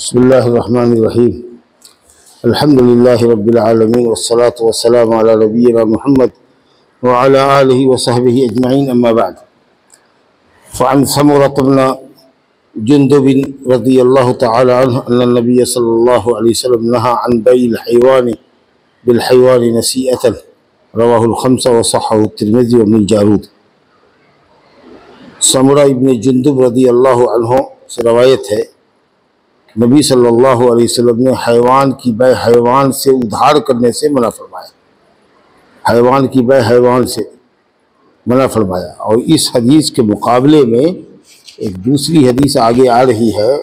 बिस्मिल्लाहिर्रहमानिर्रहीम अल्हम्दुलिल्लाहि रब्बिल आलमीन वस्सलातु वस्सलामु अला नबिय्यिना मुहम्मद व अला आलिहि व सहबिहि अजमईन अम्मा बाद। फ़अन समूरत बिन जुंदुब रज़ियल्लाहु तआला अन्हु अन्न नबिय्य सल्लल्लाहु अलैहि वसल्लम नहा अन बैइल हयवानि बिल हयवानि नसीअतन रवाहुल खम्सा व सह्हहु तिर्मिज़ी व इब्न जारूद। समूरा इब्न जुंदुब रज़ियल्लाहु अन्हु से रवायत है, नबी सल्लल्लाहु अलैहि वसल्लम ने हैवान की बै हैवान से उधार करने से मना फरमाया। हैवान की बै हैवान से मना फरमाया। और इस हदीस के मुकाबले में एक दूसरी हदीस आगे आ रही है,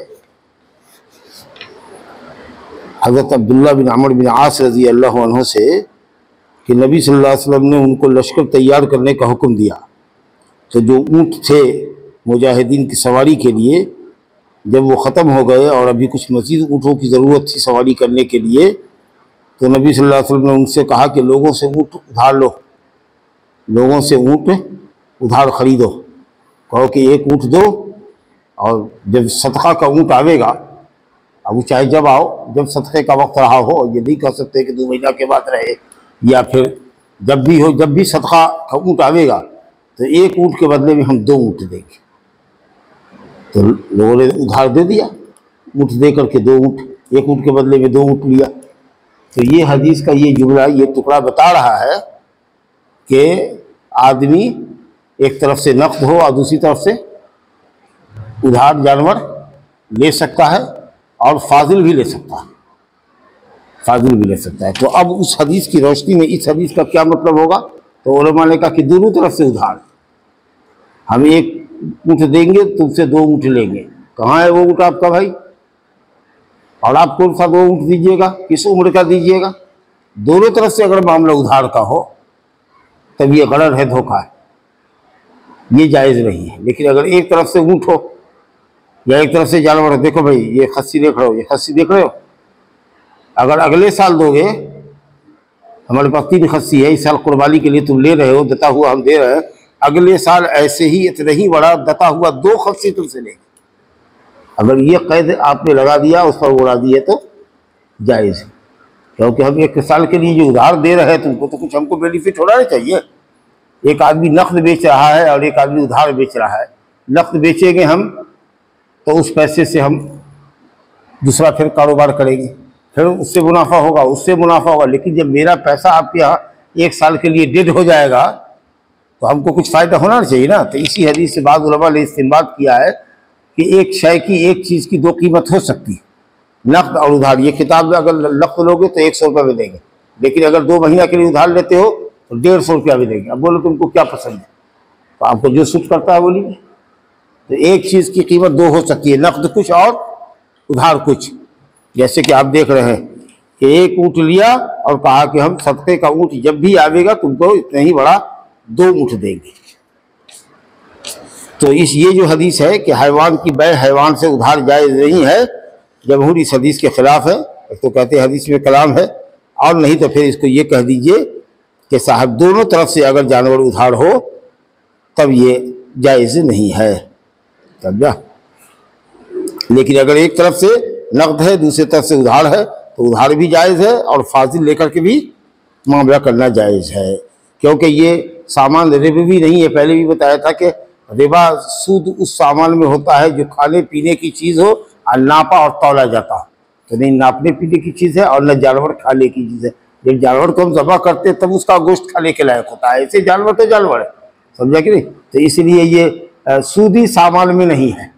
हज़रत अब्दुल्ला बिन अमर बिन आस रज़ी अल्लाह अन्हु से, कि नबी सल्लल्लाहु अलैहि वसल्लम ने उनको लश्कर तैयार करने का हुक्म दिया। तो जो ऊँट थे मुजाहिदीन की सवारी के लिए, जब वो ख़त्म हो गए और अभी कुछ मज़ीद ऊँटों की ज़रूरत थी सवारी करने के लिए, तो नबी सल्लल्लाहु अलैहि वसल्लम ने उनसे कहा कि लोगों से ऊँट उधार लो, लोगों से ऊँट उधार ख़रीदो। कहो कि एक ऊँट दो, और जब सदक़ा का ऊँट आवेगा, अब वो चाहे जब आओ, जब सदक़े का वक्त रहा हो, ये नहीं कह सकते कि 2 महीना के बाद रहे, या फिर जब भी हो, जब भी सदक़ा का ऊँट आवेगा तो एक ऊँट के बदले में हम 2 ऊँट देंगे। तो लोगों ने उधार दे दिया, ऊँट दे करके 2 ऊँट, एक ऊँट के बदले में 2 ऊँट लिया। तो ये हदीस का ये जुमला, ये टुकड़ा बता रहा है कि आदमी एक तरफ से नक़द हो और दूसरी तरफ से उधार जानवर ले सकता है, और फाजिल भी ले सकता है, फाजिल भी ले सकता है। तो अब उस हदीस की रोशनी में इस हदीस का क्या मतलब होगा? तो उलमा ने कहा कि दोनों तरफ से उधार, हम एक ऊँट देंगे, तुमसे 2 ऊँट लेंगे। कहाँ है वो ऊँट आपका भाई? और आप कौन सा 2 ऊँट दीजिएगा, किस उम्र का दीजिएगा? दोनों तरफ से अगर मामला उधार का हो तब ये गलत है, धोखा है, ये जायज़ नहीं है। लेकिन अगर एक तरफ से ऊँट हो या एक तरफ से जानवर हो, देखो भाई ये खस्सी देख रहे हो, ये खस्सी देख रहे हो, अगर अगले साल दोगे, हमारे पास 3 खस्सी है, इस साल कुर्बानी के लिए तुम ले रहे हो, दता हुआ हम दे रहे हैं, अगले साल ऐसे ही इतना ही बड़ा दता हुआ 2 खस्सी तुमसे लेंगे। अगर ये कैद आपने लगा दिया, उस पर उड़ा दिए, तो जायज़ है। क्योंकि हम 1 साल के लिए जो उधार दे रहे हैं तुमको, तो कुछ हमको बेनिफिट होना चाहिए। एक आदमी नक़द बेच रहा है और एक आदमी उधार बेच रहा है। नक़द बेचेंगे हम तो उस पैसे से हम दूसरा फिर कारोबार करेंगे, फिर उससे मुनाफा होगा, उससे मुनाफा होगा। लेकिन जब मेरा पैसा आपके यहाँ 1 साल के लिए डेड हो जाएगा, तो हमको कुछ फ़ायदा होना चाहिए ना। तो इसी हदीस से बाद उलमा ने इस्तिंबात किया है कि एक शय की, एक चीज़ की 2 कीमत हो सकती है, नक़द और उधार। ये किताब में अगर नक़द लोगे तो 100 रुपये में देंगे, लेकिन अगर 2 महीना के लिए उधार लेते हो तो 150 रुपया भी देंगे। अब बोलो तुमको क्या पसंद है, तो आपको जो सूट करता है बोलिए। तो एक चीज़ की कीमत 2 हो सकती है, नक़द कुछ और उधार कुछ। जैसे कि आप देख रहे हैं कि एक ऊँट लिया और कहा कि हम सदक़े का ऊँट जब भी आवेगा तुमको इतना ही बड़ा 2 ऊँट देंगे। तो ये जो हदीस है कि हैवान की बै हैवान से उधार जायज़ नहीं है, जमहूर इस हदीस के ख़िलाफ़ है। एक तो कहते हैं हदीस में कलाम है, और नहीं तो फिर इसको ये कह दीजिए कि साहब दोनों तरफ से अगर जानवर उधार हो तब ये जायज़ नहीं है, समझा। लेकिन अगर एक तरफ से नक़द है, दूसरी तरफ से उधार है, तो उधार भी जायज़ है और फाजिल लेकर के भी मामला करना जायज़ है। क्योंकि ये सामान रिबवी नहीं है। पहले भी बताया था कि रिबा सूद उस सामान में होता है जो खाने पीने की चीज़ हो और नापा और तौला जाता हो। तो नहीं नापने पीने की चीज़ है और न जानवर खाने की चीज़ है। जब जानवर को हम ज़बह करते हैं तब उसका गोश्त खाने के लायक होता है, ऐसे जानवर तो जानवर है, समझा कि नहीं। तो इसलिए ये सूदी सामान में नहीं है।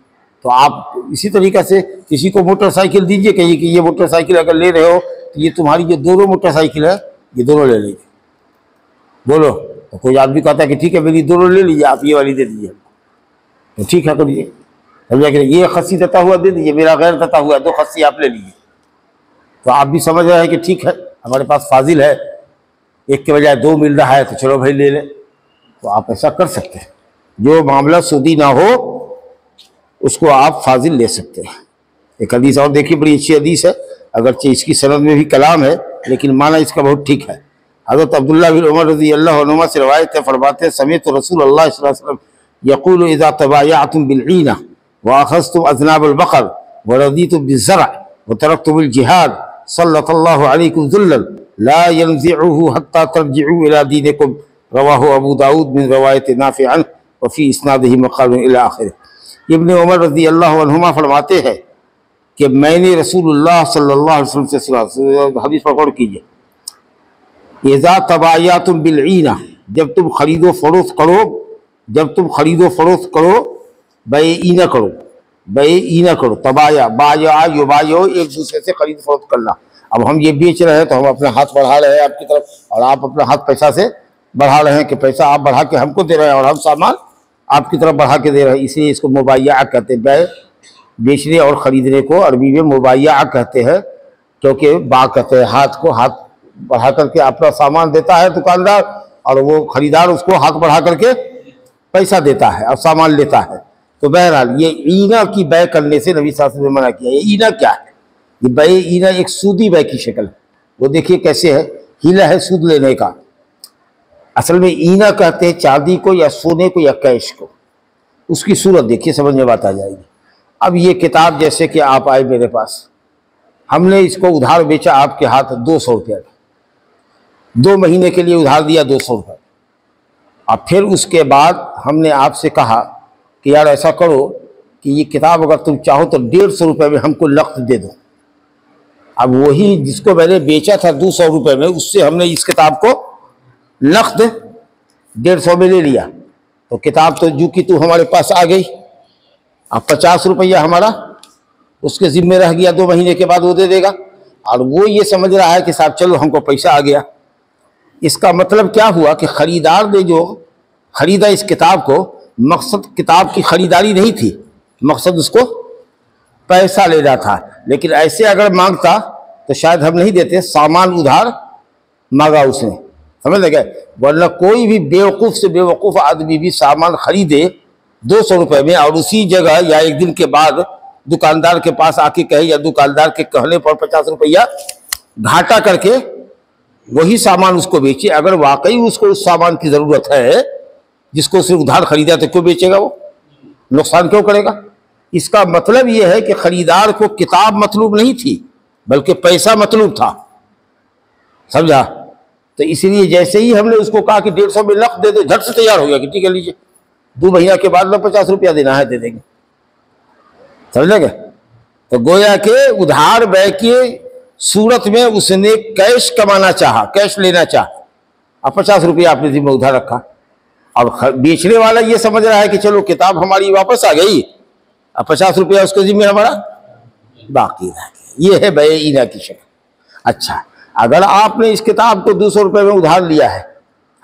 तो आप इसी तरीक़े से किसी को मोटरसाइकिल दीजिए, कहिए कि ये मोटरसाइकिल अगर ले रहे हो तो ये तुम्हारी जो दोनों मोटरसाइकिल है ये दोनों ले लीजिए। बोलो, तो कोई आदमी कहता है कि ठीक है मेरी दोनों ले लीजिए, आप ये वाली दे दीजिए, तो ठीक है करिए, समझा कि ये खस्सी दता हुआ दे दीजिए, मेरा गैर दता हुआ 2 खस्सी आप ले लीजिए। तो आप भी समझ रहे हैं कि ठीक है हमारे पास फाजिल है, 1 के बजाय 2 मिल रहा है, तो चलो भाई ले लें। तो आप ऐसा कर सकते हैं। जो मामला सूदी ना हो उसको आप फाजिल ले सकते हैं। एक हदीस और देखिए, बड़ी अच्छी हदीस है, अगरचे इसकी सनद में भी कलाम है लेकिन माना इसका बहुत ठीक है। हज़रत अब्दुल्ला बिन उमर रज़ी अल्लाहु अन्हुमा से रवायत है, फरमाते हैं समीअतु रसूलुल्लाह सल्लल्लाहु अलैहि वसल्लम यक़ूलु इज़ा तबायअतुम बिल ईना व अख़ज़्तुम अज़नाब अल बक़र व रज़ीतुम बिज़्ज़रअ व तरक्तु बिल जिहाद सल्लल्लाहु अलैकुम ज़ुल्लन ला यंज़िउहु हत्ता तरजिउ इला दीनिकुम रवाहु अबू दाऊद मिन रवायत नाफ़ि अन व फ़ी इस्नादिही मक़ाल इला आखिर। इब्न उमर रज़ी अल्लाहु अन्हुमा फरमाते हैं कि मैंने रसूलुल्लाह सल्लल्लाहु अलैहि वसल्लम से सुना, हदीस पर गौर कीजिए, इज़ा तबायातुम बिलईना, जब तुम खरीदो फरोख्त करो, जब तुम खरीदो फरोख्त करो, बे-ईना करो, बे-ईना करो, तबाया बाया युबायो, एक दूसरे से खरीद फरोख्त करना। अब हम ये बेच रहे हैं तो हम अपना हाथ बढ़ा रहे हैं आपकी तरफ, और आप अपना हाथ पैसा से बढ़ा रहे हैं कि पैसा आप बढ़ा के हमको दे रहे हैं और हम सामान आपकी तरफ बढ़ा के दे रहे हैं, इसलिए इसको मुबाय्या कहते हैं। बै बेचने और ख़रीदने को अरबी में मुबाय्या कहते हैं, क्योंकि बा कहते हैं हाथ को, हाथ बढ़ा करके अपना सामान देता है दुकानदार और वो खरीदार उसको हाथ बढ़ा करके पैसा देता है और सामान लेता है। तो बहरहाल ये ईना की बै करने से नबी साहब ने मना किया। ये ईना क्या है? ये बै ईना एक सूदी बै की शक्ल है। वो देखिए कैसे है, हीला है सूद लेने का। असल में ईना कहते हैं चांदी को या सोने को या कैश को। उसकी सूरत देखिए, समझ में बात आ जाएगी। अब ये किताब जैसे कि आप आए मेरे पास, हमने इसको उधार बेचा आपके हाथ 200 रुपये का, 2 महीने के लिए उधार दिया 200 रुपये। अब फिर उसके बाद हमने आपसे कहा कि यार ऐसा करो कि ये किताब अगर तुम चाहो तो 150 रुपये में हमको नक़द दे दो। अब वही जिसको मैंने बेचा था 200 रुपये में, उससे हमने इस किताब को नक़द 150 में ले लिया। तो किताब तो जू की तू हमारे पास आ गई। अब 50 रुपया हमारा उसके ज़िम्मे रह गया, 2 महीने के बाद वो दे देगा। और वो ये समझ रहा है कि साहब चलो हमको पैसा आ गया। इसका मतलब क्या हुआ कि ख़रीदार ने जो ख़रीदा इस किताब को, मकसद किताब की ख़रीदारी नहीं थी, मकसद उसको पैसा लेना था। लेकिन ऐसे अगर मांगता तो शायद हम नहीं देते, सामान उधार मांगा उसने, समझ लगे। वरना कोई भी बेवकूफ़ से बेवकूफ़ आदमी भी सामान खरीदे 200 रुपये में और उसी जगह या एक दिन के बाद दुकानदार के पास आके कहे या दुकानदार के कहने पर 50 रुपया घाटा करके वही सामान उसको बेचे। अगर वाकई उसको उस सामान की ज़रूरत है जिसको उसने उधार खरीदा तो क्यों बेचेगा? वो नुकसान क्यों करेगा? इसका मतलब ये है कि ख़रीदार को किताब मतलूब नहीं थी बल्कि पैसा मतलूब था, समझा। तो इसलिए जैसे ही हमने उसको कहा कि 150 में नक़द दे दो, झट से तैयार हो गया कि ठीक है लीजिए, 2 महीना के बाद में 50 रुपया देना है, दे देंगे, समझ गए। तो गोया के उधार बै के सूरत में उसने कैश कमाना चाहा, कैश लेना चाहा, अब 50 रुपया आपने जिम्मे उधार रखा। और बेचने वाला ये समझ रहा है कि चलो किताब हमारी वापस आ गई, अब 50 रुपया उसके जिम्मे हमारा बाकी रह गया। ये है बै-ईना की शक्ल। अच्छा, अगर आपने इस किताब को 200 रुपये में उधार लिया है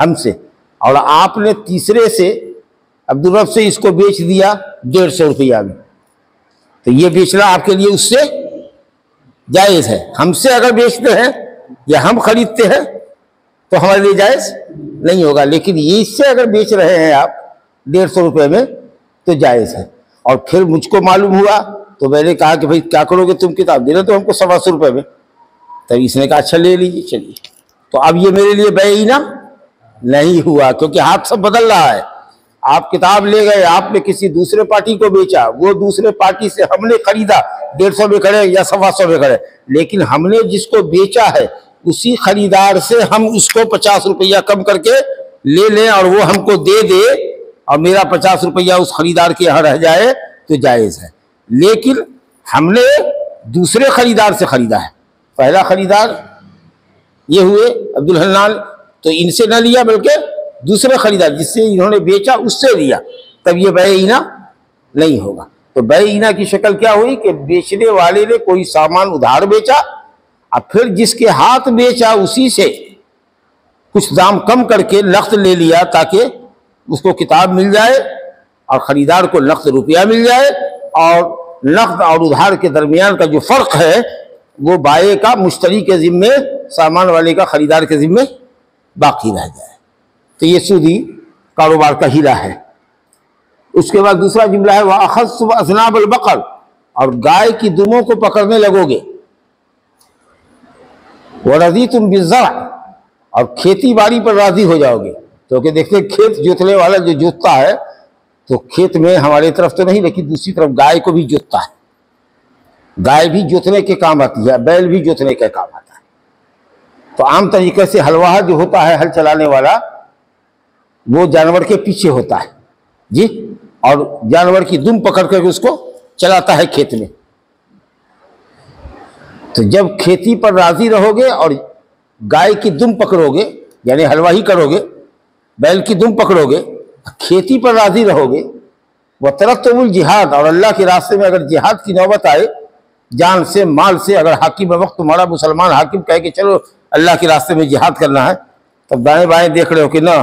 हमसे और आपने तीसरे से अब्दुल रब से इसको बेच दिया 150 रुपया में, तो ये बेचना आपके लिए उससे जायज़ है। हमसे अगर बेचते हैं या हम खरीदते हैं तो हमारे लिए जायज़ नहीं होगा। लेकिन ये इससे अगर बेच रहे हैं आप 150 रुपये में तो जायज़ है। और फिर मुझको मालूम हुआ तो मैंने कहा कि भाई क्या करोगे तुम, किताब देना तो हमको 125 रुपये में। तब इसने कहा अच्छा ले लीजिए, चलिए। तो अब ये मेरे लिए बै-ईना नहीं हुआ, क्योंकि हाथ सब बदल रहा है। आप किताब ले गए, आपने किसी दूसरे पार्टी को बेचा, वो दूसरे पार्टी से हमने खरीदा 150 में खड़े या 125 में खड़े, लेकिन हमने जिसको बेचा है उसी खरीदार से हम उसको 50 रुपया कम करके ले लें और वो हमको दे दे और मेरा 50 रुपया उस खरीदार के यहाँ रह जाए तो जायज़ है। लेकिन हमने दूसरे खरीदार से खरीदा है, पहला खरीदार ये हुए अब्दुल हन्नान, तो इनसे न लिया बल्कि दूसरे खरीदार जिससे इन्होंने बेचा उससे लिया, तब ये बै-ईना नहीं होगा। तो बै-ईना की शक्ल क्या हुई कि बेचने वाले ने कोई सामान उधार बेचा और फिर जिसके हाथ बेचा उसी से कुछ दाम कम करके नक़द ले लिया ताकि उसको किताब मिल जाए और ख़रीदार को नक़द रुपया मिल जाए, और नक़द और उधार के दरमियान का जो फ़र्क है वो बाये का मुश्तरी के ज़िम्मे, सामान वाले का खरीदार के ज़िम्मे बाकी रह जाए। तो ये सूदी कारोबार का हीला है। उसके बाद दूसरा जुमला है वह अख़ज़्तुम अज़नाब अल-बक़र, और गाय की दुमों को पकड़ने लगोगे। व रज़ीतुम बिज़्ज़र्अ, और खेती बाड़ी पर राज़ी हो जाओगे। क्योंकि देखते खेत जोतने वाला जो जोतता है तो खेत में हमारे तरफ तो नहीं लेकिन दूसरी तरफ गाय को भी जोतता है, गाय भी जोतने के काम आती है, बैल भी जोतने के काम आता है। तो आम तरीके से हलवाहा जो होता है, हल चलाने वाला, वो जानवर के पीछे होता है जी, और जानवर की दुम पकड़ करके उसको चलाता है खेत में। तो जब खेती पर राजी रहोगे और गाय की दुम पकड़ोगे, यानी हलवाही करोगे, बैल की दुम पकड़ोगे, खेती पर राजी रहोगे, वह तरत्तुल जिहाद, और अल्लाह के रास्ते में अगर जिहाद की नौबत आए, जान से माल से, अगर हाकिम वक्त तुम्हारा मुसलमान हाकिम कहे कि चलो अल्लाह के रास्ते में जिहाद करना है, तब दाएं बाएं देख रहे हो कि ना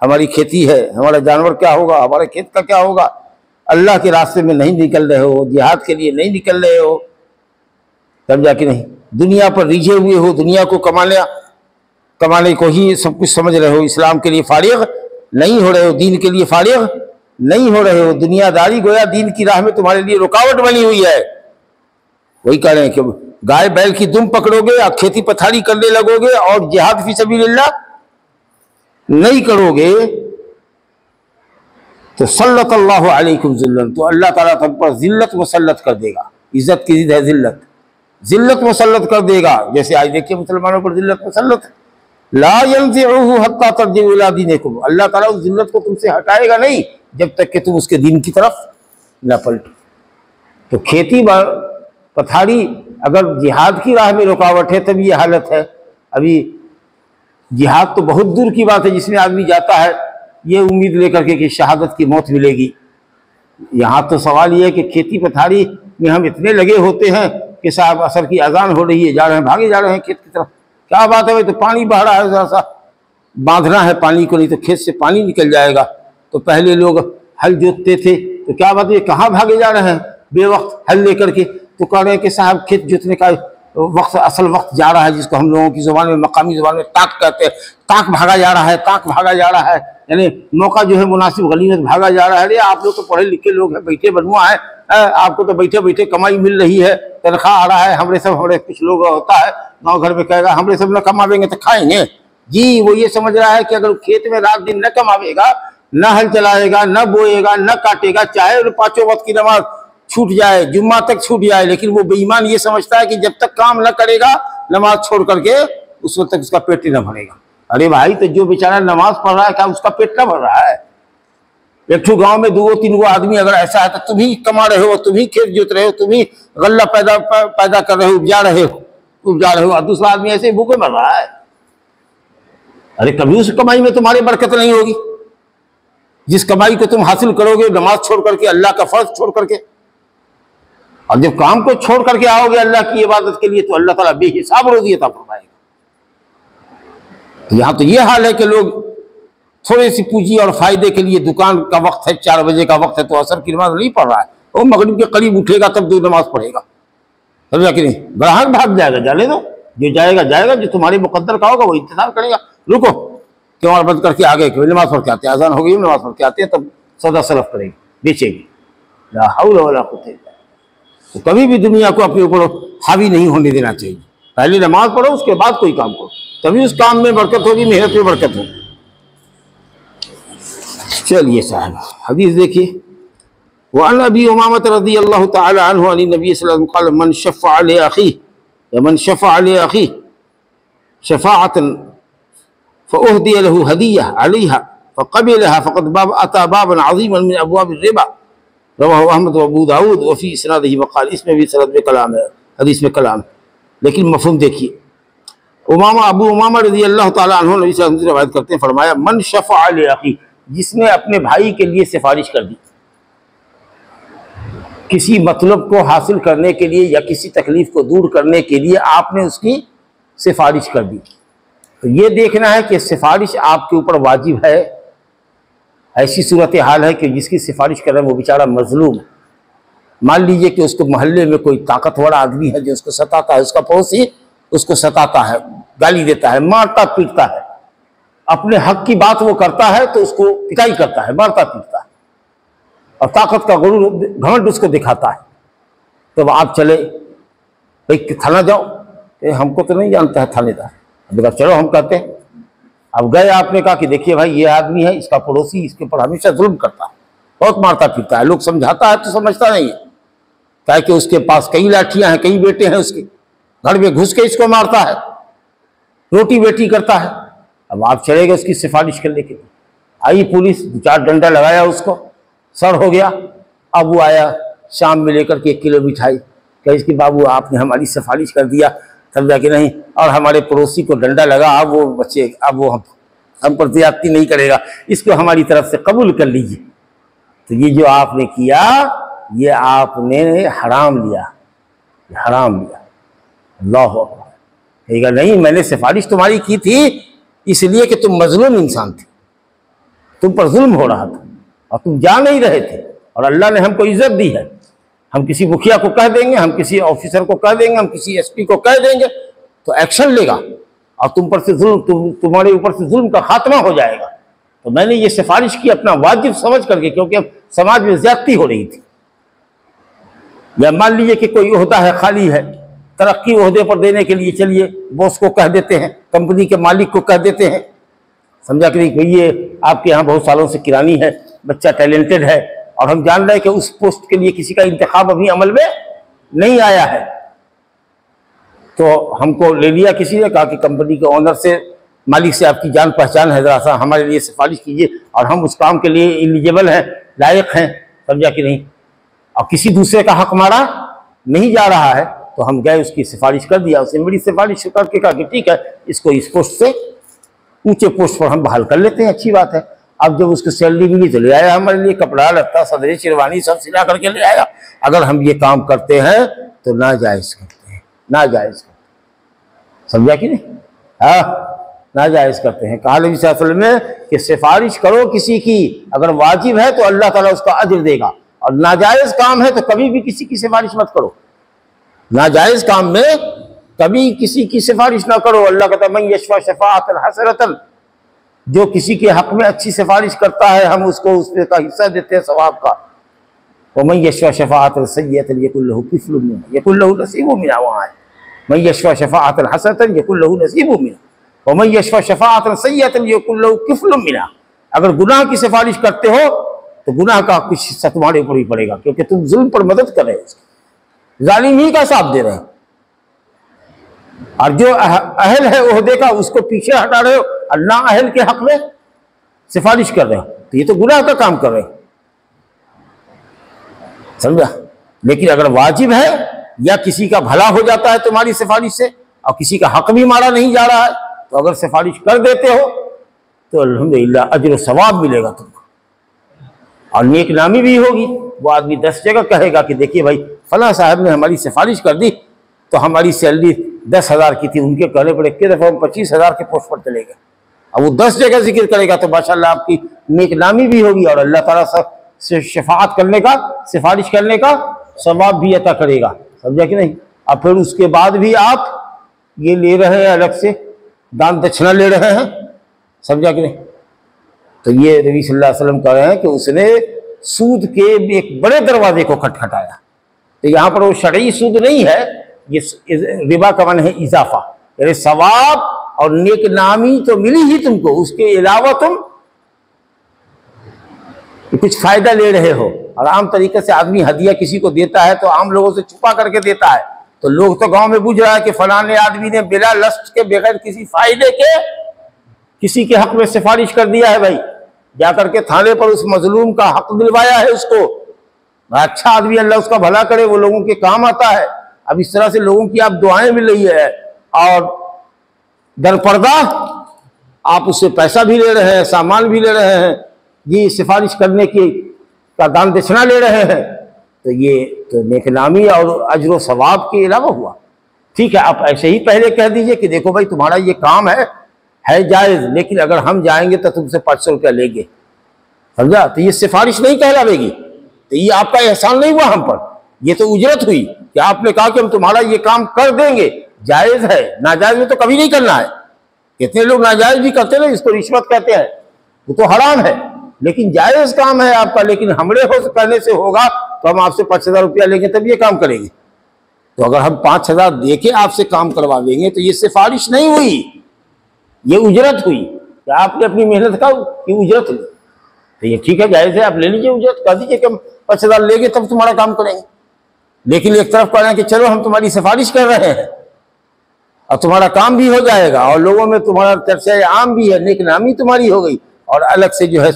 हमारी खेती है, हमारा जानवर क्या होगा, हमारे खेत का क्या होगा, अल्लाह के रास्ते में नहीं निकल रहे हो, जिहाद के लिए नहीं निकल रहे हो, तब जाके नहीं, दुनिया पर रिझे हुए हो, दुनिया को कमाने को ही सब कुछ समझ रहे हो, इस्लाम के लिए फारिग नहीं हो रहे हो, दीन के लिए फारिग नहीं हो रहे हो, दुनियादारी गोया दीन की राह में तुम्हारे लिए रुकावट बनी हुई है। वही कह रहे हैं कि गाय बैल की दुम पकड़ोगे और खेती पथारी करने लगोगे और जिहाद फी सबीलिल्लाह नहीं करोगे तो सल्लल्लाहु अलैकुम ज़िल्लन, तो अल्लाह ताला तुम पर जिल्लत मुसल्लत कर देगा। इज्जत की जिद है जिल्लत, जिल्लत मुसल्लत कर देगा। जैसे आज देखिए मुसलमानों पर जिल्लत मुसल्लत है। ला यंज़िउहु हत्ता तर्जिउ इला दीनिकुम, अल्लाह ताला उस जिल्लत को तुमसे हटाएगा नहीं जब तक कि तुम उसके दीन की तरफ न पलटो। तो खेती पथारी अगर जिहाद की राह में रुकावट है तब ये हालत है। अभी जिहाद तो बहुत दूर की बात है, जिसमें आदमी जाता है ये उम्मीद लेकर के कि शहादत की मौत मिलेगी। यहाँ तो सवाल ये है कि खेती पथारी में हम इतने लगे होते हैं कि साहब असर की अजान हो रही है, जा रहे हैं, भागे जा रहे हैं खेत की तरफ। क्या बात है भाई, तो पानी बह रहा है, जरा सा बांधना है पानी को, नहीं तो खेत से पानी निकल जाएगा। तो पहले लोग हल जोतते थे, तो क्या बात है, कहाँ भागे जा रहे हैं बेवक्त हल लेकर के। तो कह रहे हैं कि साहब खेत जोतने का वक्त, असल वक्त जा रहा है, जिसको हम लोगों की ज़ुबान में, मकामी ज़ुबान में ताक कहते हैं। ताक भागा जा रहा है, ताक भागा जा रहा है, यानी मौका जो है मुनासिब गनीमत भागा जा रहा है। अरे आप लोग तो पढ़े लिखे लोग हैं, बैठे बनुआ है, आपको तो बैठे बैठे कमाई मिल रही है, तनख्वाह आ रहा है। हमारे कुछ लोग होता है गाँव घर में कहेगा हमरे सब न कमावेंगे तो खाएंगे जी। वो ये समझ रहा है कि अगर खेत में रात दिन न कमावेगा, न हल चलाएगा, न बोएगा, न काटेगा, चाहे पाँचों वक्त की नमाज छूट जाए, जुम्मा तक छूट जाए, लेकिन वो बेईमान ये समझता है कि जब तक काम न करेगा नमाज छोड़ करके उस वक्त तक उसका पेट ही न भरेगा। अरे भाई, तो जो बेचारा नमाज पढ़ रहा है क्या उसका पेट न भर रहा है? एक ठो गांव में 2-3 आदमी अगर ऐसा है तो तुम ही कमा रहे हो, तुम ही खेत जोत रहे हो, तुम ही गल्ला पैदा कर रहे हो, उपजा रहे हो, और दूसरा आदमी ऐसे भूखे मर रहा है। अरे कभी उस कमाई में तुम्हारी बरकत नहीं होगी जिस कमाई को तुम हासिल करोगे नमाज छोड़ करके, अल्लाह का फर्ज छोड़ करके। और जब काम को छोड़ करके आओगे अल्लाह की इबादत के लिए तो अल्लाह ताला बेहिसाब रोज़ी अता फरमाएगा। तो यहाँ तो ये हाल है कि लोग थोड़ी सी पूंजी और फायदे के लिए, दुकान का वक्त है, 4 बजे का वक्त है, तो असर की नमाज नहीं पढ़ रहा है, वो मगरिब के करीब उठेगा तब 2 नमाज पढ़ेगा, समझा कि नहीं? ग्राहक भाग जाएगा, जाने दो, जो जाएगा जाएगा, जो तुम्हारे मुकद्दर का होगा वो इंतजार करेगा। रुको क्यों बंद करके आ गए, नमाज पढ़ के आते हैं, अजान हो गई नमाज पढ़ के आते हैं, तब सौदा सलफ करेंगे, बेचेंगे। ला हौला वला कुव्वता इल्ला बिल्लाह। तो कभी भी दुनिया को अपने ऊपर हावी नहीं होने देना चाहिए। पहले नमाज पढ़ो, उसके बाद कोई काम करो, तभी उस काम में बरकत होगी, मेहनत में बरकत होगी। चलिए साहब हदीस देखिए। वअन अबी उमामा रज़ियल्लाहु तआला अन्हु अन नबी सल्लल्लाहु अलैहि वसल्लम क़ाल मन शफ़अ ली अख़ीह या मन शफ़अ ली अख़ीह शफ़ाअतन फ़उहदिय लहु हदिय्यह अलैहा फ़क़बिलहा फ़क़द अता बाबन अज़ीमन मिन अबवाब रिबा रवाहु अहमद व अबू दाऊद व फ़ी इस्नादिही वक़ाल। इसमें भी सनद में कलाम है, हदीस में कलाम, लेकिन मफ़हूम देखिए। अबू उमामा रज़ियल्लाहु तआला अन्हु नबी सल्लल्लाहु अलैहि वसल्लम से रवायत करते हैं, फरमाया मन शफ़अ ली अख़ीह, जिसने अपने भाई के लिए सिफारिश कर दी, किसी मतलब को हासिल करने के लिए या किसी तकलीफ को दूर करने के लिए आपने उसकी सिफारिश कर दी, तो ये देखना है कि सिफारिश आपके ऊपर वाजिब है। ऐसी सूरत हाल है कि जिसकी सिफारिश कर रहे हैं वो बेचारा मजलूम है। मान लीजिए कि उसको मोहल्ले में कोई ताकतवर आदमी है जो उसको सताता है, उसका पड़ोसी उसको सताता है, गाली देता है, मारता पीटता है, अपने हक की बात वो करता है तो उसको पिटाई करता है, मारता पीटता है, और ताकत का गुरूर घमंड उसको दिखाता है। तो आप चले भाई थाना जाओ, हमको तो नहीं जानता है थानेदार, अब चलो हम कहते हैं। अब गए, आपने कहा कि देखिए भाई ये आदमी है, इसका पड़ोसी इसके ऊपर हमेशा जुल्म करता है, बहुत मारता पीटता है, लोग समझाता है तो समझता नहीं है, क्या कि उसके पास कई लाठियां हैं, कई बेटे हैं उसके, घर में घुस के इसको मारता है, रोटी बेटी करता है। अब आप चले गए उसकी सिफारिश करने के लिए, आई पुलिस, 4 डंडा लगाया उसको, सर हो गया। अब वो आया शाम में लेकर के 1 किलो मिठाई, कहे इसकी बाबू आपने हमारी सिफारिश कर दिया, समझा कि नहीं, और हमारे पड़ोसी को डंडा लगा, अब वो बच्चे, अब वो हम पर ज्यादती नहीं करेगा, इसको हमारी तरफ से कबूल कर लीजिए। तो ये जो आपने किया, ये आपने हराम लिया, हराम लिया। अल्लाह अकबर। कहेगा नहीं, मैंने सिफारिश तुम्हारी की थी इसलिए कि तुम मजलूम इंसान थे, तुम पर जुल्म हो रहा था और तुम जा नहीं रहे थे, और अल्लाह ने हमको इज्जत दी है। हम किसी मुखिया को कह देंगे, हम किसी ऑफिसर को कह देंगे, हम किसी एसपी को कह देंगे तो एक्शन लेगा, और तुम पर से जुल्म, तुम्हारे ऊपर से जुल्म का खात्मा हो जाएगा। तो मैंने ये सिफारिश की अपना वाजिब समझ करके, क्योंकि अब समाज में ज्यादती हो रही थी। या मान लीजिए कि कोई ओहदा है, खाली है, तरक्की ओहदे पर देने के लिए चलिए बॉस को कह देते हैं, कंपनी के मालिक को कह देते हैं, समझा कि नहीं, ये आपके यहाँ बहुत सालों से किरानी है, बच्चा टैलेंटेड है, और हम जान रहे हैं कि उस पोस्ट के लिए किसी का इंतखाब अभी अमल में नहीं आया है। तो हमको ले लिया किसी ने, कहा कि कंपनी के ओनर से, मालिक से आपकी जान पहचान है, जरा सा हमारे लिए सिफारिश कीजिए, और हम उस काम के लिए एलिजिबल हैं, लायक हैं, समझा कि नहीं। और किसी दूसरे का हक मारा नहीं जा रहा है, तो हम गए उसकी सिफारिश कर दिया, उसे मेरी सिफारिश करके कहा कि ठीक है, इसको इस पोस्ट से ऊंचे पोस्ट पर हम बहाल कर लेते हैं, अच्छी बात है। अब जब उसको सैलरी मिली तो ले आया हमारे लिए कपड़ा लत्ता, सदरी शेरवानी सब सिला करके ले आया। अगर हम ये काम करते हैं तो नाजायज करते हैं, नाजायज करते हैं, समझा कि नहीं, हाँ नाजायज करते हैं। कहा नबी सल्लल्लाहु अलैहि वसल्लम ने कि सिफारिश करो किसी की, अगर वाजिब है तो अल्लाह ताला उसका अज्र देगा, और नाजायज काम है तो कभी भी किसी की सिफारिश मत करो, नाजायज काम में कभी किसी की सिफारिश ना करो। अल्लाह कहता है मन यशफा शफाअतन हसनतन, जो किसी के हक में अच्छी सिफारिश करता है हम उसको उसमें का हिस्सा देते हैं सवाब का। वो मन यशफा शफाअतन सय्यतन यकुल लहू किफलुम मिनहा, यकुल लहू नसीबुम मिनहा, वहाँ है मन यशफा शफाअतन हसनतन यकुल लहू नसीबुम मिनहा, व मन यशफा शफाअतन सय्यतन यकुल लहू किफलुम मिनहा। अगर गुनाह की सिफारिश करते हो तो गुनाह का कुछ हिस्सा तुम्हारे ऊपर ही पड़ेगा, क्योंकि तुम जुल्म पर मदद कर रहे हो, जालिम ही का साथ दे रहे हो, और जो अहल है ओहदे का उसको पीछे हटा रहे हो, और ना अहल के हक में सिफारिश कर रहे हो, तो ये तो गुनाह का काम कर रहे हो, समझा। लेकिन अगर वाजिब है या किसी का भला हो जाता है तुम्हारी सिफारिश से, और किसी का हक भी मारा नहीं जा रहा है, तो अगर सिफारिश कर देते हो तो अल्हम्दुलिल्लाह अज्र सवाब मिलेगा तुमको, और नेक नामी भी होगी। वो आदमी 10 जगह कहेगा कि देखिए भाई फला साहब ने हमारी सिफारिश कर दी, तो हमारी सैलरी 10,000 की थी, उनके कहने पर एक दफ़ा हम 25,000 के पोस्ट पर चले गए। अब वो 10 जगह जिक्र करेगा तो माशाल्लाह आपकी नेक नामी भी होगी, और अल्लाह ताला से शफाअत करने का, सिफारिश करने का सवाब भी अता करेगा, समझा कि नहीं। अब फिर उसके बाद भी आप ये ले रहे हैं, अलग से दान दक्षिणा ले रहे हैं, समझा कि नहीं। तो ये नबी सल्लल्लाहु अलैहि वसल्लम कह रहे हैं कि उसने सूद के एक बड़े दरवाजे को खटखटाया। तो यहाँ पर वो शरई सूद नहीं है, ये रिबा का मन है इजाफा, यानी सवाब और नेक नामी तो मिली ही तुमको, उसके अलावा तुम कुछ फायदा ले रहे हो। और आम तरीके से आदमी हदिया किसी को देता है तो आम लोगों से छुपा करके देता है, तो लोग तो गांव में बुझ रहा है कि फलाने आदमी ने बिना लस्ट के, बगैर किसी फायदे के किसी के हक में सिफारिश कर दिया है। भाई जाकर के थाने पर उस मजलूम का हक दिलवाया है उसको, अच्छा आदमी, अल्लाह उसका भला करे, वो लोगों के काम आता है। अब इस तरह से लोगों की आप दुआएं मिल रही है, और दरपर्दा आप उससे पैसा भी ले रहे हैं, सामान भी ले रहे हैं, ये सिफारिश करने की का दान दक्षिणा ले रहे हैं, तो ये तो नेकनामी और अज्र सवाब के अलावा हुआ। ठीक है, आप ऐसे ही पहले कह दीजिए कि देखो भाई तुम्हारा ये काम है जायज़, लेकिन अगर हम जाएंगे तो तुमसे 500 रुपया लेंगे, समझा। तो ये सिफारिश नहीं कहलावेगी, तो ये आपका एहसान नहीं हुआ हम पर, ये तो उजरत हुई कि आपने कहा कि हम तुम्हारा ये काम कर देंगे। जायज़ है, नाजायज़ में तो कभी नहीं करना है। कितने लोग नाजायज़ भी करते हैं, इसको रिश्वत कहते हैं, वो तो हराम है। लेकिन जायज़ काम है आपका, लेकिन हमरे हो करने से होगा तो हम आपसे 5,000 रुपया लेंगे तब ये काम करेंगे। तो अगर हम 5,000 दे के आपसे काम करवा लेंगे तो ये सिफारिश नहीं हुई, ये उजरत हुई कि आपने अपनी मेहनत का ये उजरत ली। तो ये ठीक है, जायज़ है, आप ले लीजिए उजरत, कह दीजिए कि हम 5,000 लेंगे तब तुम्हारा काम करेंगे। लेकिन एक तरफ कह रहे हैं कि चलो हम तुम्हारी सिफारिश कर रहे हैं और तुम्हारा काम भी हो जाएगा और लोगों में तुम्हारा चर्चा आम भी है, नेक नामी तुम्हारी हो गई, और अलग से जो है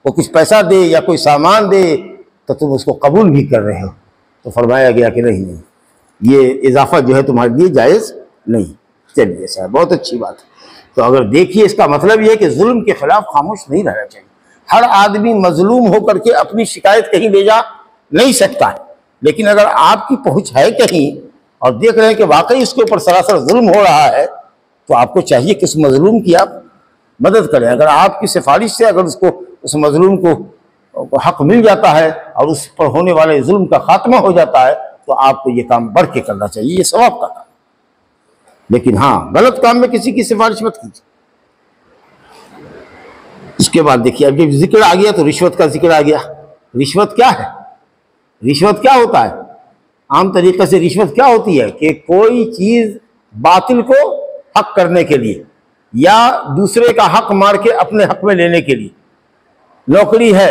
वो कुछ पैसा दे या कोई सामान दे तो तुम उसको कबूल भी कर रहे हो। तो फरमाया गया कि नहीं, ये इजाफा जो है तुम्हारे लिए जायज़ नहीं। चलिए साहब, बहुत अच्छी बात है। तो अगर देखिए, इसका मतलब ये है कि जुल्म के खिलाफ खामोश नहीं रहना चाहिए। हर आदमी मजलूम होकर के अपनी शिकायत कहीं ले जा नहीं सकता है, लेकिन अगर आपकी पहुंच है कहीं और देख रहे हैं कि वाकई इसके ऊपर सरासर जुल्म हो रहा है, तो आपको चाहिए कि उस मजलूम की आप मदद करें। अगर आपकी सिफारिश से अगर उसको, उस मजलूम को हक मिल जाता है और उस पर होने वाले जुल्म का खात्मा हो जाता है, तो आपको ये काम बढ़ के करना चाहिए, ये सवाब का काम। लेकिन हाँ, गलत काम में किसी की सिफारिश मत कीजिए। इसके बाद देखिए, अब जब जिक्र आ गया तो रिश्वत का जिक्र आ गया। रिश्वत क्या है? रिश्वत क्या होता है? आम तरीके से रिश्वत क्या होती है कि कोई चीज बातिल को हक करने के लिए या दूसरे का हक मार के अपने हक में लेने के लिए। नौकरी है,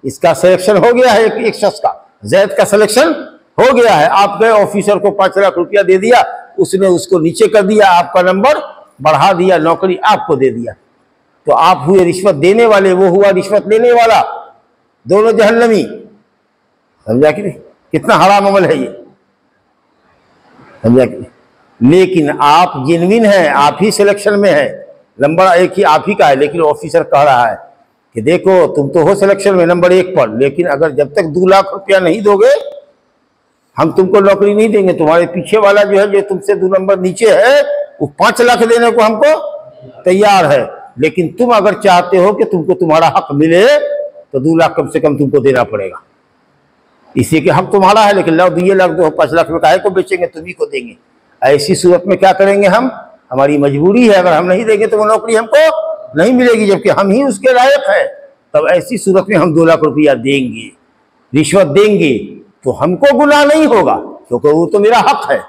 इसका सिलेक्शन हो गया है, एक शख्स का, जैद का सिलेक्शन हो गया है, आप गए ऑफिसर को 5 लाख रुपया दे दिया, उसने उसको नीचे कर दिया, आपका नंबर बढ़ा दिया, नौकरी आपको दे दिया, तो आप हुए रिश्वत देने वाले, वो हुआ रिश्वत लेने वाला, दोनों जहन्नमी। समझा कि नहीं? कितना हराम अमल है ये, समझा कि नहीं? लेकिन आप जेन्युइन हैं, आप ही सिलेक्शन में हैं, नंबर एक ही आप ही का है, लेकिन ऑफिसर कह रहा है कि देखो तुम तो हो सिलेक्शन में नंबर 1 पर, लेकिन अगर जब तक 2 लाख रुपया नहीं दोगे हम तुमको नौकरी नहीं देंगे। तुम्हारे पीछे वाला जो है, जो तुमसे 2 नंबर नीचे है, वो 5 लाख देने को हमको तैयार है, लेकिन तुम अगर चाहते हो कि तुमको तुम्हारा हक मिले तो 2 लाख कम से कम तुमको देना पड़ेगा। इसी के हक तुम्हारा है, लेकिन लो 2 लाख दो, 5 लाख में काहे को बेचेंगे, तुम्ही को देंगे। ऐसी सूरत में क्या करेंगे हम? हमारी मजबूरी है, अगर हम नहीं देंगे तो वो नौकरी हमको नहीं मिलेगी, जबकि हम ही उसके लायक है। तब ऐसी सूरत में हम 2 लाख रुपया देंगे, रिश्वत देंगे, तो हमको गुनाह नहीं होगा, क्योंकि वो तो मेरा हक है।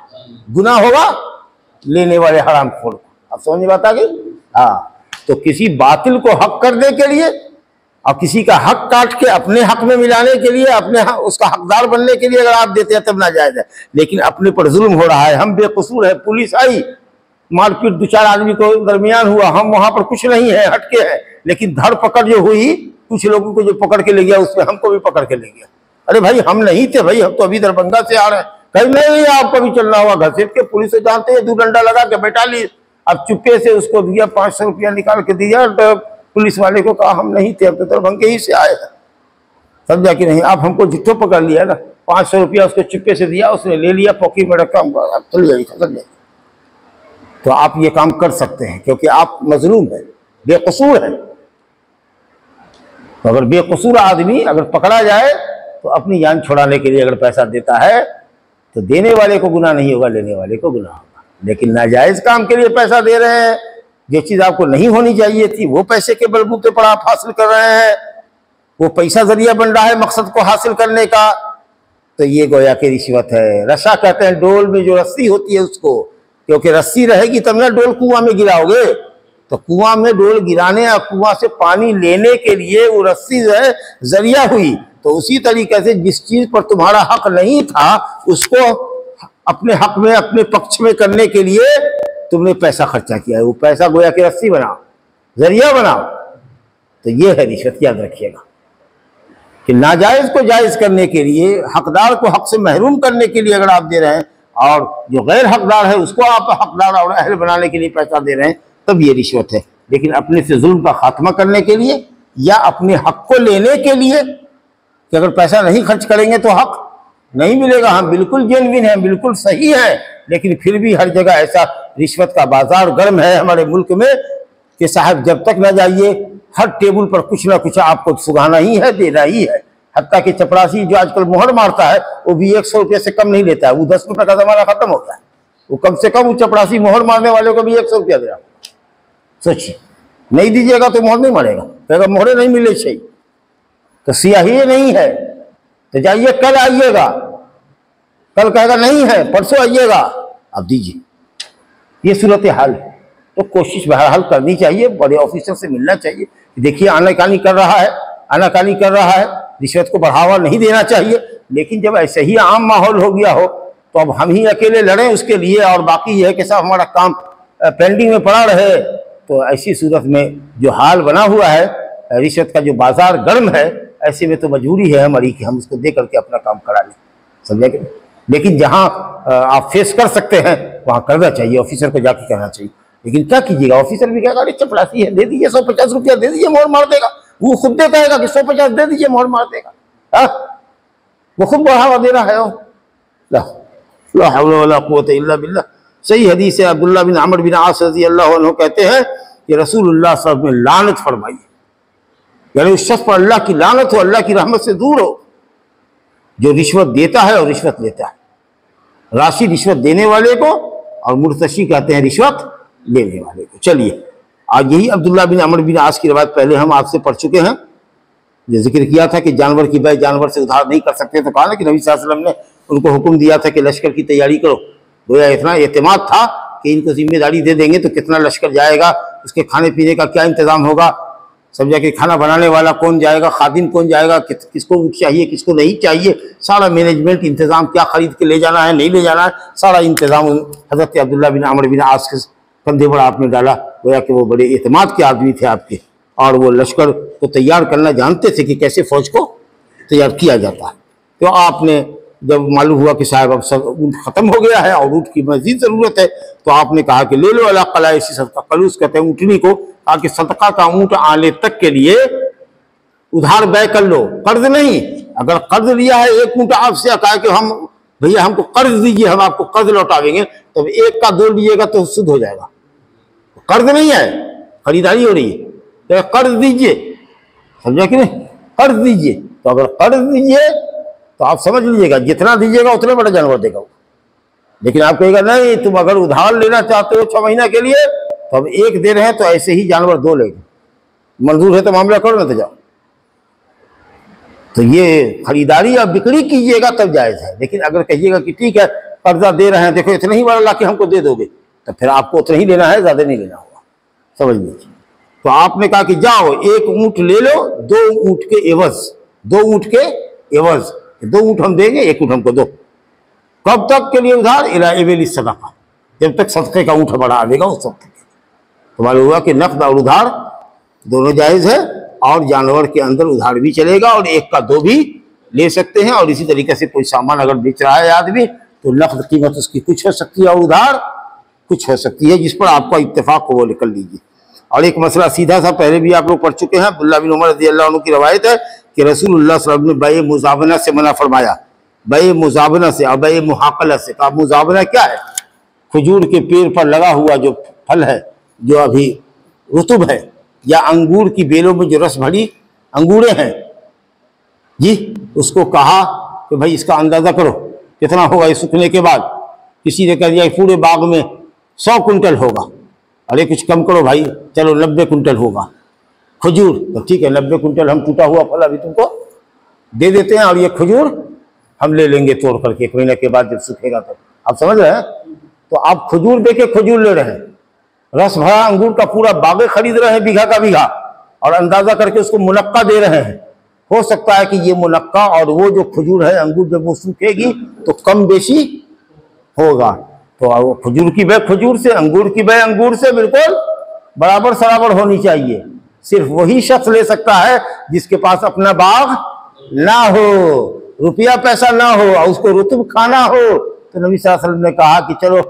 गुनाह होगा लेने वाले हरामखोर को। अब समझ में बात आ गई? हाँ, तो किसी बातिल को हक करने के लिए और किसी का हक काट के अपने हक में मिलाने के लिए, अपने उसका हकदार बनने के लिए अगर आप देते हैं तब नाजायज है। लेकिन अपने पर जुल्म हो रहा है, हम बेकसूर है, पुलिस आई, मारपीट 2-4 आदमी को दरमियान हुआ, हम वहां पर कुछ नहीं है, हटके है, लेकिन धरपकड़ जो हुई, कुछ लोगों को जो पकड़ के ले गया, उसमें हमको भी पकड़ के ले गया। अरे भाई, हम नहीं थे भाई, हम तो अभी दरभंगा से आ रहे हैं। कहीं नहीं, आपको भी चलना हुआ, घसीट के पुलिस से जानते हैं, 2 डंडा लगा के बैठा ली। अब चुपके से उसको दिया, 500 रुपया निकाल के दिया, तो पुलिस वाले को कहा हम नहीं थे, अब तो दरभंगे ही से आए हैं। समझा कि नहीं? आप हमको जिठो पकड़ लिया ना, 500 रुपया उसको चुपके से दिया, उसने ले लिया, पॉकेट में रखा, चल जाइए, चल जाइए। तो आप ये काम कर सकते हैं, क्योंकि आप मजलूम है, बेकसूर है। तो अगर बेकसूर आदमी अगर पकड़ा जाए तो अपनी जान छुड़ाने के लिए अगर पैसा देता है तो देने वाले को गुनाह नहीं होगा, लेने वाले को गुनाह होगा। लेकिन नाजायज काम के लिए पैसा दे रहे हैं, जो चीज आपको नहीं होनी चाहिए थी, वो पैसे के बलबूते पर आप हासिल कर रहे हैं, वो पैसा जरिया बन रहा है मकसद को हासिल करने का, तो ये गोया की रिश्वत है। रशा कहते हैं डोल में जो रस्सी होती है उसको, क्योंकि रस्सी रहेगी तब ना डोल कुआं में गिराओगे। तो कुआं में डोल गिराने या कुआं से पानी लेने के लिए वो रस्सी जो है जरिया हुई। तो उसी तरीके से जिस चीज पर तुम्हारा हक नहीं था, उसको अपने हक में, अपने पक्ष में करने के लिए तुमने पैसा खर्चा किया है, वो पैसा गोया की रस्सी बनाओ, जरिया बनाओ। तो ये है रिश्वत, याद रखिएगा कि नाजायज को जायज करने के लिए, हकदार को हक से महरूम करने के लिए अगर आप दे रहे हैं, और जो गैर हकदार है उसको आप हकदार और अहल बनाने के लिए पैसा दे रहे हैं, तब ये रिश्वत है। लेकिन अपने से जुल्म का खात्मा करने के लिए या अपने हक को लेने के लिए, कि अगर पैसा नहीं खर्च करेंगे तो हक नहीं मिलेगा, हम बिल्कुल जेन्युइन है, बिल्कुल सही है, लेकिन फिर भी हर जगह ऐसा रिश्वत का बाजार गर्म है हमारे मुल्क में कि साहब जब तक न जाइए, हर टेबल पर कुछ ना कुछ आपको सुगाना ही है, देना ही है। हत्ता कि चपरासी जो आजकल मोहर मारता है, वो भी 100 रुपये से कम नहीं लेता है, वो 10 रुपये का जमाना खत्म होता है, वो कम से कम वो चपरासी मोहर मारने वाले को भी 100 रुपया देगा। सोचिए, नहीं दीजिएगा तो मोहर नहीं मारेगा, कहेगा मोहरे नहीं मिले चाहिए, तो सियाही नहीं है, तो जाइए कल आइएगा, कल कहेगा नहीं है, परसों आइएगा, अब दीजिए। ये सूरत हाल है। तो कोशिश बहरहाल करनी चाहिए, बड़े ऑफिसर से मिलना चाहिए, देखिए आनाकानी कर रहा है, आनाकानी कर रहा है, रिश्वत को बढ़ावा नहीं देना चाहिए। लेकिन जब ऐसे ही आम माहौल हो गया हो तो अब हम ही अकेले लड़ें उसके लिए और बाकी यह है कि सब हमारा काम पेंडिंग में पड़ा रहे, तो ऐसी सूरत में जो हाल बना हुआ है, रिश्वत का जो बाजार गर्म है, ऐसे में तो मजबूरी है हमारी कि हम उसको दे करके अपना काम करा लें, समझे कि? लेकिन जहाँ आप फेस कर सकते हैं वहाँ करना चाहिए, ऑफिसर को जाके कहना चाहिए। लेकिन क्या कीजिएगा, ऑफिसर भी कहेगा अरे चपरासी है, दे दीजिए 150 रुपया दे दीजिए, मोहर मार देगा। वो खुद दे कहेगा कि 150 दे दीजिए, मोहर मार देगा। वो खुद बढ़ावा दे रहा है। ला हौला वला कुव्वता इल्ला बिल्लाह। सही हदीस है, अब्दुल्लाह बिन अमर बिन आस रज़ी अल्लाह अन्हु कहते हैं कि रसूलुल्लाह सल्लल्लाहु अलैहि वसल्लम ने लानत फरमाई, यानी उस शख्स पर अल्लाह की लानत हो, अल्लाह की रहमत से दूर हो, जो रिश्वत देता है और रिश्वत लेता है। राशि रिश्वत देने वाले को और मुर्तशी कहते हैं रिश्वत लेने वाले को। चलिए आज यही अब्दुल्लाह बिन अमर बिन आस की रवायत पहले हम आपसे पढ़ चुके हैं, जो जिक्र किया था कि जानवर की बै जानवर से उधार नहीं कर सकते, तो कहा ना कि नबी सल्लल्लाहु अलैहि वसल्लम ने उनको हुक्म दिया था कि लश्कर की तैयारी करो। गोया इतना एतमाद था कि इनको जिम्मेदारी दे देंगे तो कितना लश्कर जाएगा, उसके खाने पीने का क्या इंतजाम होगा, समझा कि खाना बनाने वाला कौन जाएगा, खादिम कौन जाएगा, किसको ऊँट चाहिए किसको नहीं चाहिए, सारा मैनेजमेंट इंतजाम, क्या खरीद के ले जाना है नहीं ले जाना है, सारा इंतजाम हज़रत अब्दुल्लाह बिन अमर बिन आस के कंधे पर आपने डाला। गोया कि वो बड़े एतमाद के आदमी थे आपके, और वो लश्कर को तैयार करना जानते थे कि कैसे फौज को तैयार किया जाता है। तो आपने जब मालूम हुआ कि साहब अब सब ऊँट ख़त्म हो गया है और ऊँट की मज़ीद ज़रूरत है, तो आपने कहा कि ले लो अला कला ऐसी सदका, कलूस कहते हैं ऊँटनी को, ताकि सदका का ऊँट आने तक के लिए उधार बै कर लो, कर्ज नहीं। अगर कर्ज लिया है एक ऊँट आपसे, कहा कि हम भैया हमको कर्ज दीजिए, हम आपको कर्ज लौटावेंगे, तो एक का दो लीजिएगा तो शुद्ध हो जाएगा। कर्ज नहीं है, खरीदारी हो रही है, तो कर्ज दीजिए, समझा कि नहीं, कर्ज दीजिए। तो अगर कर्ज दीजिए तो आप समझ लीजिएगा जितना दीजिएगा उतने बड़ा जानवर देगा वो। लेकिन आप कहेगा नहीं तुम अगर उधार लेना चाहते हो 6 महीना के लिए तो अब एक दे रहे हैं, तो ऐसे ही जानवर 2 लेंगे, मंजूर है तो मामला करो ना तो जाओ। तो ये खरीदारी या बिक्री कीजिएगा तब जायज है। लेकिन अगर कहिएगा कि ठीक है कर्जा दे रहे हैं, देखो इतना ही वाला ला के हमको दे दोगे, तो फिर आपको उतना ही लेना है, ज्यादा नहीं लेना होगा, समझ लीजिए। तो आपने कहा कि जाओ एक ऊँट ले लो 2 ऊँट के एवज, 2 ऊँट के एवज, 2 ऊँट हम देंगे, 1 ऊँट हमको दो। कब तक के लिए उधार, इला एवेली सदका, जब तक सदक़े का ऊँट हमारा आवेगा उस वक्त। तो मालूम हुआ कि नकद और उधार दोनों जायज़ है, और जानवर के अंदर उधार भी चलेगा और 1 का 2 भी ले सकते हैं। और इसी तरीके से कोई सामान अगर बेच रहा है आदमी, तो नकद कीमत उसकी कुछ हो सकती है और उधार कुछ हो सकती है, जिस पर आपका इत्तेफाक हो वो निकल लीजिए। और एक मसला सीधा सा पहले भी आप लोग पढ़ चुके हैं, अब्दुल्लाह बिन उमर रज़ी अल्लाह अन्हु की रवायत है कि रसूलुल्लाह सल्लल्लाहु अलैहि वसल्लम ने बै मुज़ाबना से मना फरमाया, बै मुज़ाबना से और बै मुहाकला से। कहा मुज़ाबना क्या है, खजूर के पेड़ पर लगा हुआ जो फल है, जो अभी रुतुब है, या अंगूर की बेलों में जो रस भरी अंगूरें हैं जी, उसको कहा कि भाई इसका अंदाज़ा करो कितना होगा ये सूखने के बाद। किसी ने कह दिया पूरे बाग में 100 कुंटल होगा, अरे कुछ कम करो भाई, चलो 90 कुंटल होगा खजूर, तो ठीक है 90 कुंटल हम टूटा हुआ फल अभी तुमको दे देते हैं, और ये खजूर हम ले लेंगे तोड़ करके 1 महीने के बाद जब सूखेगा। तो आप समझ रहे हैं, तो आप खजूर देके खजूर ले रहे हैं, रस भरा अंगूर का पूरा बागे खरीद रहे हैं बीघा का बीघा, और अंदाजा करके उसको मुनक्का दे रहे हैं। हो सकता है कि ये मुनक्का और वो जो खजूर है अंगूर जब वो सूखेगी तो कम बेशी होगा। तो खजूर की बै खजूर से, अंगूर की बै अंगूर से बिल्कुल बराबर सराबर होनी चाहिए। सिर्फ वही शख्स ले सकता है जिसके पास अपना बाग ना हो, रुपया पैसा ना हो और उसको रुतब खाना हो। तो नबी सल्लल्लाहु अलैहि वसल्लम ने कहा कि चलो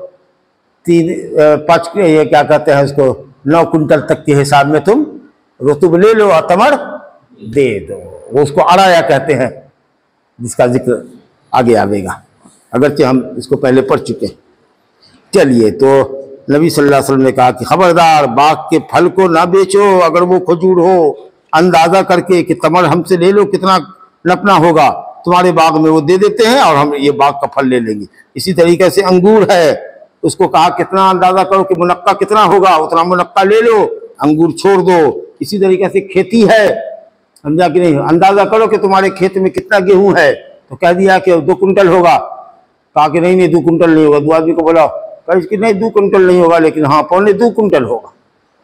3-5 ये क्या कहते हैं उसको 9 कुंटल तक के हिसाब में तुम रुतब ले लो और तमर दे दो। वो उसको अराया कहते हैं, जिसका जिक्र आगे आवेगा, अगरचे हम इसको पहले पढ़ चुके। चलिए, तो नबी सल्लल्लाहु अलैहि वसल्लम ने कहा कि खबरदार बाग के फल को ना बेचो, अगर वो खजूर हो अंदाजा करके कि तमर हमसे ले लो कितना नपना होगा, तुम्हारे बाग में वो दे देते हैं और हम ये बाग का फल ले लेंगे। इसी तरीके से अंगूर है, उसको कहा कितना अंदाजा करो कि मुनक्का कितना होगा, उतना मुनक्का ले लो, अंगूर छोड़ दो। इसी तरीके से खेती है, समझा कि नहीं, अंदाजा करो कि तुम्हारे खेत में कितना गेहूं है, तो कह दिया कि 2 कुंटल होगा, कहा कि नहीं 2 कुंटल नहीं होगा। 2 आदमी को बोला, कहा कि नहीं 2 कुंटल नहीं होगा, लेकिन हाँ 2.25 कुंटल होगा।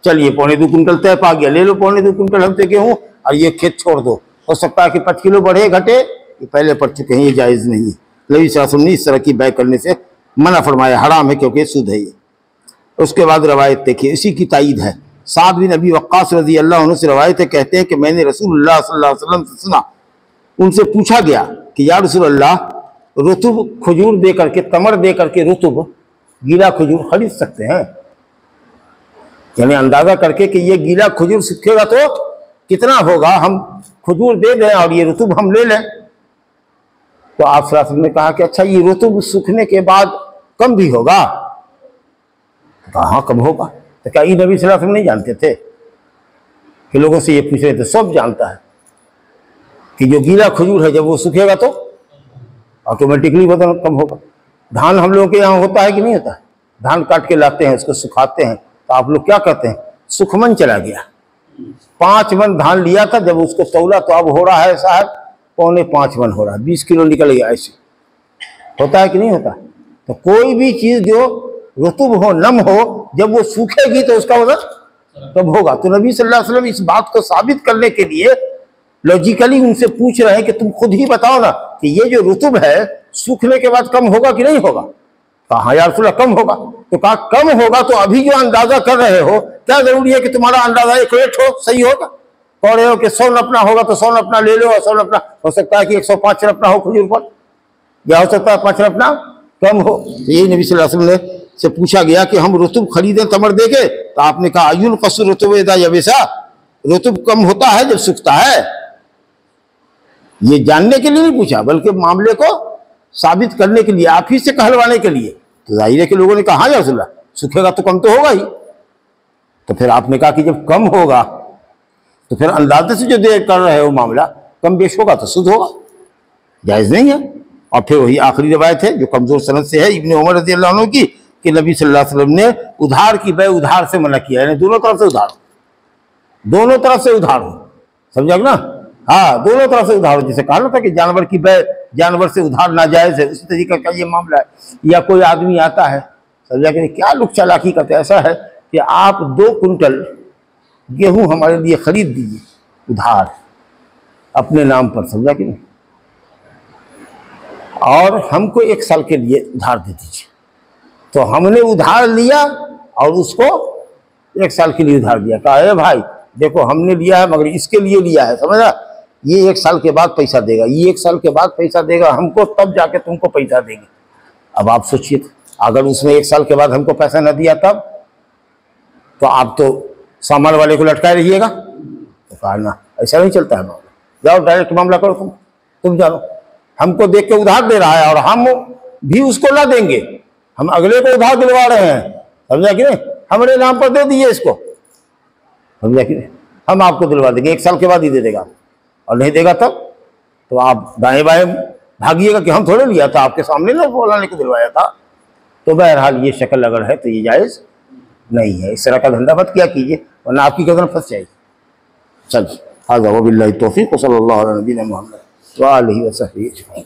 चलिए 2.25 कुंटल तय पा गया, ले लो 2.25 कुंटल हमसे गेहूं और ये खेत छोड़ दो। हो सकता है कि 5 किलो बढ़े घटे ये पहले पढ़ चुके हैं, ये जायज़ नहीं है। नबी सल्लल्लाहु अलैहि वसल्लम ने इस तरह की बै करने से मना फरमाया, हराम है क्योंकि सूद है ये। उसके बाद रवायत देखिए, इसी की तायीद है। साद बिन अबी वक्कास रज़ी अल्लाह अन्हु से रवायत है, कहते हैं कि मैंने रसूलुल्लाह सल्लल्लाहु अलैहि वसल्लम से सुना, उनसे पूछा गया कि या रसूलल्लाह, रुतुब खजूर दे करके, तमर दे करके रुतुब गीला खजूर खरीद सकते हैं? यानी अंदाजा करके कि ये गीला खजूर सूखेगा तो कितना होगा, हम खजूर दे दें और ये रुतुब हम ले लें। तो आप सल्लल्लाहु अलैहि वसल्लम ने कहा कि अच्छा, ये रुतुब सूखने के बाद कम भी होगा? कहाँ कम होगा? तो क्या ये नबी सल्लल्लाहु अलैहि वसल्लम नहीं जानते थे कि लोगों से ये पूछ रहे थे? सब जानता है कि जो गीला खजूर है जब वो सूखेगा तो ऑटोमेटिकली वजन कम होगा। धान हम लोगों के यहाँ होता है कि नहीं होता है? धान काट के लाते हैं, उसको सुखाते हैं, तो आप लोग क्या कहते हैं? सुखमन चला गया। 5 मन धान लिया था, जब उसको तौला तो अब हो रहा है साहब 4.25 मन हो रहा है, 20 किलो निकल गया। ऐसे होता है कि नहीं होता? तो कोई भी चीज़ जो रुतुब हो, नम हो, जब वो सूखेगी तो उसका वजन कम होगा। तो नबी सल्लल्लाहु अलैहि वसल्लम इस बात को साबित करने के लिए लॉजिकली उनसे पूछ रहे हैं कि तुम खुद ही बताओ ना कि ये जो रुतुब है सूखने के बाद कम होगा कि नहीं होगा? कहा या रसूलल्लाह कम होगा। तो कहा कम होगा तो अभी जो अंदाजा कर रहे हो, क्या जरूरी है कि तुम्हारा अंदाजा एक्यूरेट हो, सही होगा? कह रहे हो कि 100 नपना होगा तो 100 नपना ले लो, और 100 नपना हो सकता है कि 105 नपना हो खजूर पर, या हो सकता है 5 नपना कम हो। तो यही नबी सल्लल्लाहु अलैहि वसल्लम से पूछा गया कि हम रुतुब खरीदें तमर देके? तो आपने कहा अयुल कसुर रुतुब इदा यबिसा, रुतुब कम होता है जब सूखता है। ये जानने के लिए नहीं पूछा, बल्कि मामले को साबित करने के लिए, आप ही से कहलवाने के लिए। तो जाहिर है कि लोगों ने कहा या रसूलल्लाह सूखेगा तो कम तो होगा ही। तो फिर आपने कहा कि जब कम होगा तो फिर अंदाजे से जो देर कर रहे हो मामला कम बेश होगा तो शुद्ध होगा, जायज़ नहीं है। और फिर वही आखिरी रवायत है जो कमजोर सनद से है, इब्ने उमर रज़ी अल्लाह अन्हु की, कि नबी सल्लल्लाहु अलैहि वसल्लम ने उधार की बै उधार से मना किया, यानी दोनों तरफ से उधार हो, दोनों तरफ से उधार हो, समझा ना? हाँ, दोनों तरफ से उधार हो। जैसे कहा ना था कि जानवर की बै जानवर से उधार नाजायज़ है, उसी तरीके का ये मामला है। या कोई आदमी आता है, समझा कि क्या लोग चालाकी करते हैं, ऐसा है कि आप 2 कुंटल गेहूं हमारे लिए खरीद दीजिए उधार अपने नाम पर, समझा कि नहीं, और हमको 1 साल के लिए उधार दे दीजिए। तो हमने उधार लिया और उसको 1 साल के लिए उधार दिया। कहा अरे भाई देखो हमने लिया है मगर इसके लिए लिया है, समझा, ये 1 साल के बाद पैसा देगा, ये 1 साल के बाद पैसा देगा हमको, तब जाके तुमको पैसा देंगे। अब आप सोचिए, अगर उसने 1 साल के बाद हमको पैसा न दिया तब, तो आप तो सामान वाले को लटकाए रहिएगा। तो कहा ना, ऐसा नहीं चलता है मामला, जाओ डायरेक्ट मामला करो, तुम जानो, हमको देख के उधार दे रहा है और हम भी उसको ला देंगे, हम अगले को उधार दिलवा रहे हैं, समझा कि नहीं, हमारे नाम पर दे दीजिए इसको, समझा कि नहीं, हम आपको दिलवा देंगे, 1 साल के बाद ही दे देगा, और नहीं देगा तब तो आप दाएं बाएं भागिएगा कि हम थोड़े लिया था, आपके सामने ना बोलाने को दिलवाया था। तो बहरहाल ये शक्ल अगर है तो ये जायज़ नहीं है, इस तरह का धंधा मत किया कीजिए वरना आपकी गर्दन फंस जाएगी। चलिए, हाज़ा वबिल्लाहि तौफ़ीक़, सल्लल्लाहु अलैहि व सल्लम।